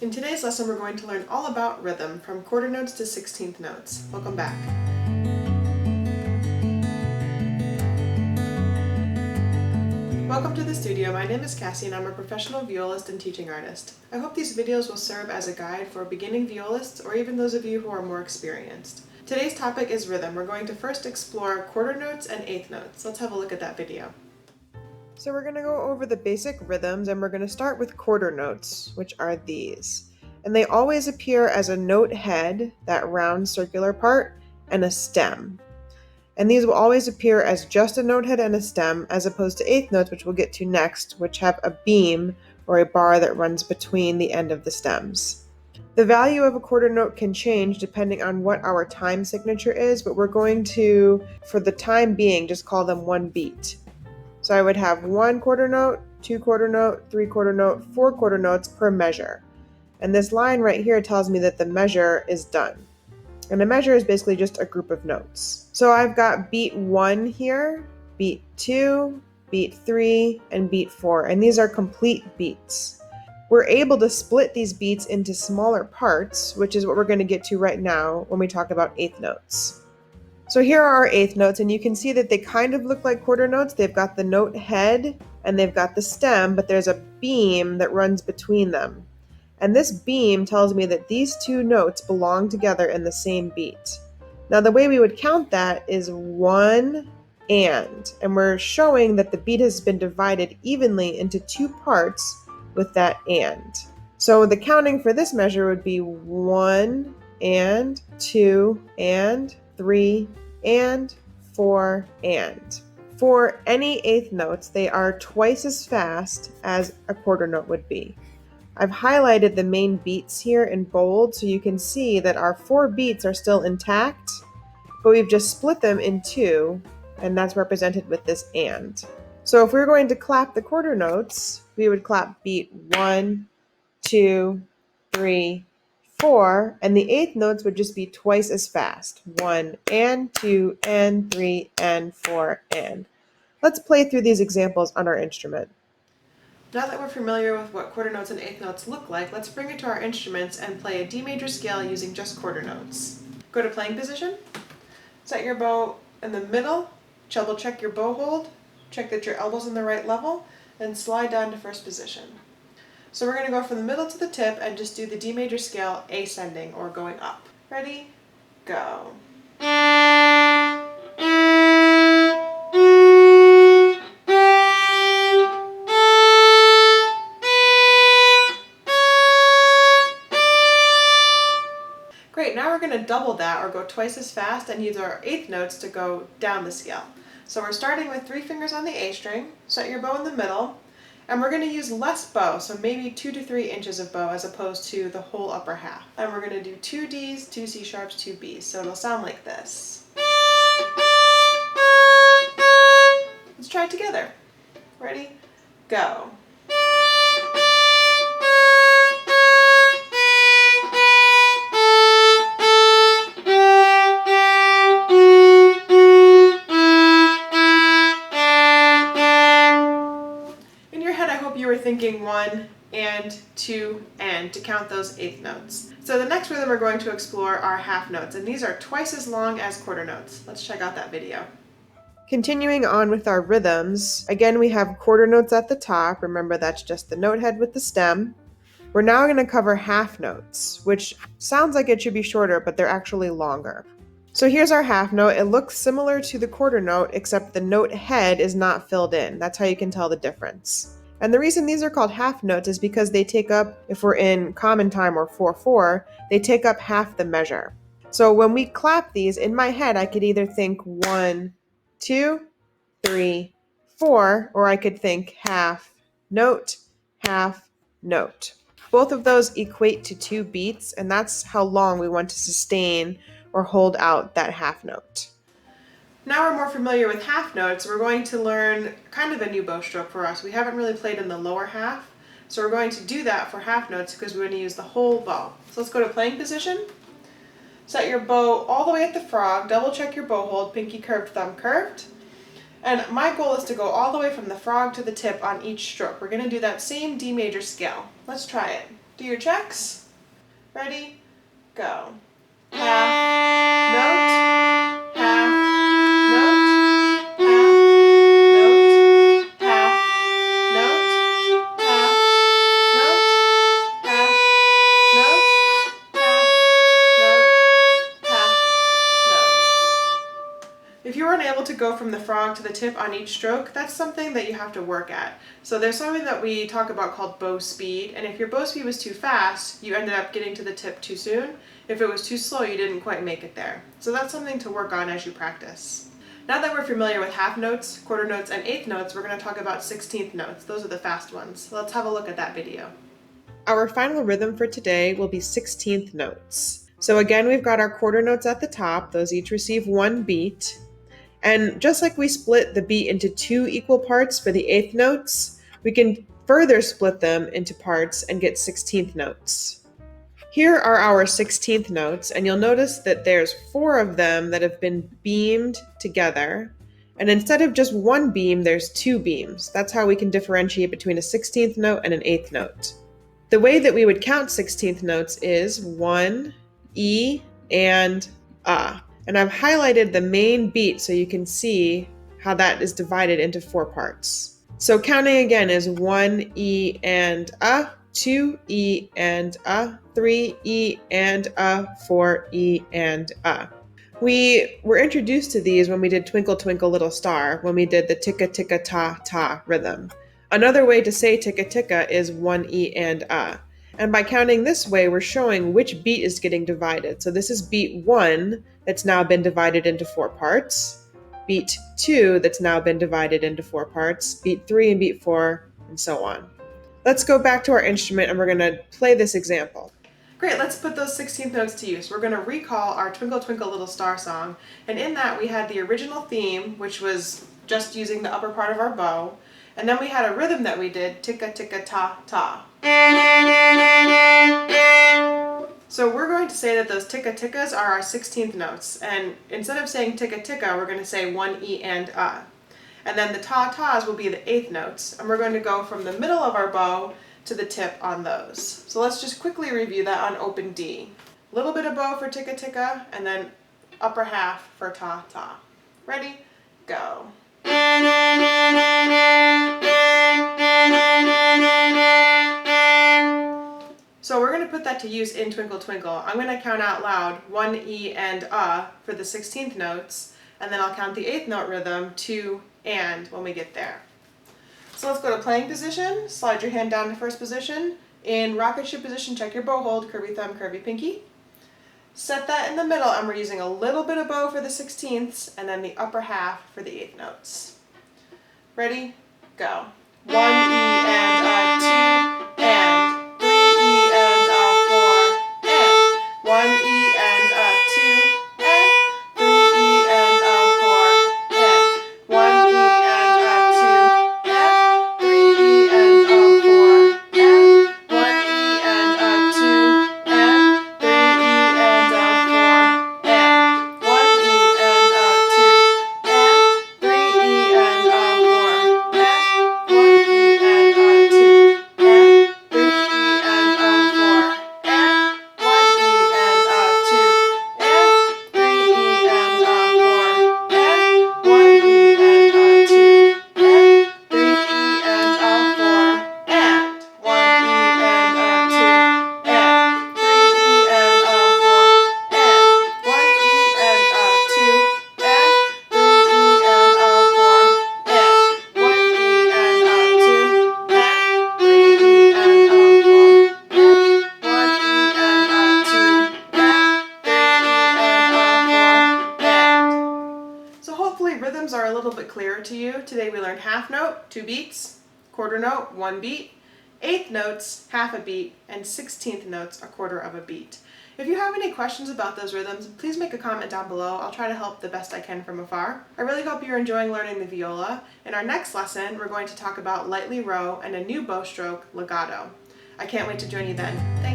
In today's lesson, we're going to learn all about rhythm, from quarter notes to 16th notes. Welcome back. Welcome to the studio. My name is Cassie and I'm a professional violist and teaching artist. I hope these videos will serve as a guide for beginning violists or even those of you who are more experienced. Today's topic is rhythm. We're going to first explore quarter notes and eighth notes. Let's have a look at that video. So we're going to go over the basic rhythms, and we're going to start with quarter notes, which are these. And they always appear as a note head, that round circular part, and a stem. And these will always appear as just a note head and a stem, as opposed to eighth notes, which we'll get to next, which have a beam or a bar that runs between the end of the stems. The value of a quarter note can change depending on what our time signature is, but we're going to, for the time being, just call them one beat. So I would have 1 quarter note, 2 quarter note, 3 quarter note, 4 quarter notes per measure. And this line right here tells me that the measure is done. And a measure is basically just a group of notes. So I've got beat 1 here, beat 2, beat 3, and beat 4. And these are complete beats. We're able to split these beats into smaller parts, which is what we're going to get to right now when we talk about eighth notes. So here are our eighth notes, and you can see that they kind of look like quarter notes. They've got the note head and they've got the stem, but there's a beam that runs between them. And this beam tells me that these two notes belong together in the same beat. Now the way we would count that is 1 and we're showing that the beat has been divided evenly into 2 parts with that and. So the counting for this measure would be 1 and 2 and 3 and 4 and. For any eighth notes, they are twice as fast as a quarter note would be. I've highlighted the main beats here in bold so you can see that our 4 beats are still intact, but we've just split them in 2, and that's represented with this and. So if we were going to clap the quarter notes, we would clap beat 1, 2, 3, 4, and the eighth notes would just be twice as fast. 1 and 2 and 3 and 4 and. Let's play through these examples on our instrument. Now that we're familiar with what quarter notes and eighth notes look like, let's bring it to our instruments and play a D major scale using just quarter notes. Go to playing position, set your bow in the middle, double check your bow hold, check that your elbow's in the right level, and slide down to first position. So we're going to go from the middle to the tip and just do the D major scale ascending or going up. Ready? Go. Great, now we're going to double that or go twice as fast and use our eighth notes to go down the scale. So we're starting with 3 fingers on the A string, set your bow in the middle, and we're going to use less bow, so maybe 2 to 3 inches of bow as opposed to the whole upper half. And we're going to do 2 Ds, 2 C sharps, 2 Bs, so it'll sound like this. Let's try it together. Ready? Go. You were thinking 1 and 2 and to count those eighth notes. So the next rhythm we're going to explore are half notes, and these are twice as long as quarter notes. Let's check out that video. Continuing on with our rhythms, again we have quarter notes at the top. Remember, that's just the note head with the stem. We're now going to cover half notes, which sounds like it should be shorter, but they're actually longer. So here's our half note. It looks similar to the quarter note, except the note head is not filled in. That's how you can tell the difference. And the reason these are called half notes is because they take up, if we're in common time or 4/4, they take up half the measure. So when we clap these, in my head, I could either think 1, 2, 3, 4, or I could think half note, half note. Both of those equate to 2 beats, and that's how long we want to sustain or hold out that half note. Now we're more familiar with half notes, we're going to learn kind of a new bow stroke for us. We haven't really played in the lower half, so we're going to do that for half notes because we're going to use the whole bow. So let's go to playing position, set your bow all the way at the frog, double check your bow hold, pinky curved, thumb curved, and my goal is to go all the way from the frog to the tip on each stroke. We're going to do that same D major scale. Let's try it. Do your checks. Ready? Go. Half note, half note, half note, half note, half note, half note, half note. If you weren't able to go from the frog to the tip on each stroke, that's something that you have to work at. So there's something that we talk about called bow speed, and if your bow speed was too fast, you ended up getting to the tip too soon. If it was too slow, you didn't quite make it there. So that's something to work on as you practice. Now that we're familiar with half notes, quarter notes, and eighth notes, we're going to talk about 16th notes. Those are the fast ones. So let's have a look at that video. Our final rhythm for today will be 16th notes. So again, we've got our quarter notes at the top. Those each receive one beat. And just like we split the beat into 2 equal parts for the eighth notes, we can further split them into parts and get 16th notes. Here are our 16th notes, and you'll notice that there's 4 of them that have been beamed together. And instead of just one beam, there's 2 beams. That's how we can differentiate between a 16th note and an 8th note. The way that we would count 16th notes is 1, E, and A. And I've highlighted the main beat so you can see how that is divided into 4 parts. So counting again is 1 E and A, 2 E and A, 3 E and A, 4 E and A. We were introduced to these when we did Twinkle Twinkle Little Star, when we did the ticka ticka ta ta rhythm. Another way to say ticka ticka is 1 E and A. And by counting this way, we're showing which beat is getting divided. So this is beat 1 that's now been divided into 4 parts, beat 2 that's now been divided into 4 parts, beat 3 and beat 4, and so on. Let's go back to our instrument and we're going to play this example. Great, let's put those 16th notes to use. We're going to recall our Twinkle Twinkle Little Star song, and in that we had the original theme, which was just using the upper part of our bow, and then we had a rhythm that we did, ticka ticka ta ta. So we're going to say that those ticka tickas are our 16th notes, and instead of saying ticka ticka, we're going to say 1 E and A. And then the ta-tas will be the 8th notes, and we're going to go from the middle of our bow to the tip on those. So let's just quickly review that on open D. A little bit of bow for ticka ticka, and then upper half for ta-ta. Ready? Go. So we're going to put that to use in Twinkle Twinkle. I'm going to count out loud 1 E and A for the 16th notes, and then I'll count the 8th note rhythm 2 and when we get there. So let's go to playing position. Slide your hand down to first position. In rocket ship position, check your bow hold, curvy thumb, curvy pinky. Set that in the middle, and we're using a little bit of bow for the 16ths and then the upper half for the 8th notes. Ready? Go. 1 E and A, 2 and 3 E and A, 4 and 1 E and A, 2 and 3 E and A, 4 and 1 E and A, 2 and 3 E and A, 4 and 1 E and A, 2 and 3 E and A, 4 and 1 E and A, 2 and 3 E and A, 4 and 1 E and A, 2 and 3 E and A, 4 and 1 E and A, 2 and 3 E and A, 4 and 1 E and A, 2 and 3 E and A, 4 and 1 E and A, 2 and 3 E and A, 4 and 1 E and A, 2 and 3 E and A, 4 and 1 E and A, 2 and 3 E and A, 4 and 1 E and A, 2 and 3 E and A, 4 and. So hopefully rhythms are a little bit clearer to you. Today we learned half note, 2 beats, quarter note, 1 beat, 8th notes, half a beat, and 16th notes, a quarter of a beat. If you have any questions about those rhythms, please make a comment down below. I'll try to help the best I can from afar. I really hope you're enjoying learning the viola. In our next lesson, we're going to talk about lightly row and a new bow stroke, legato. I can't wait to join you then. Thanks.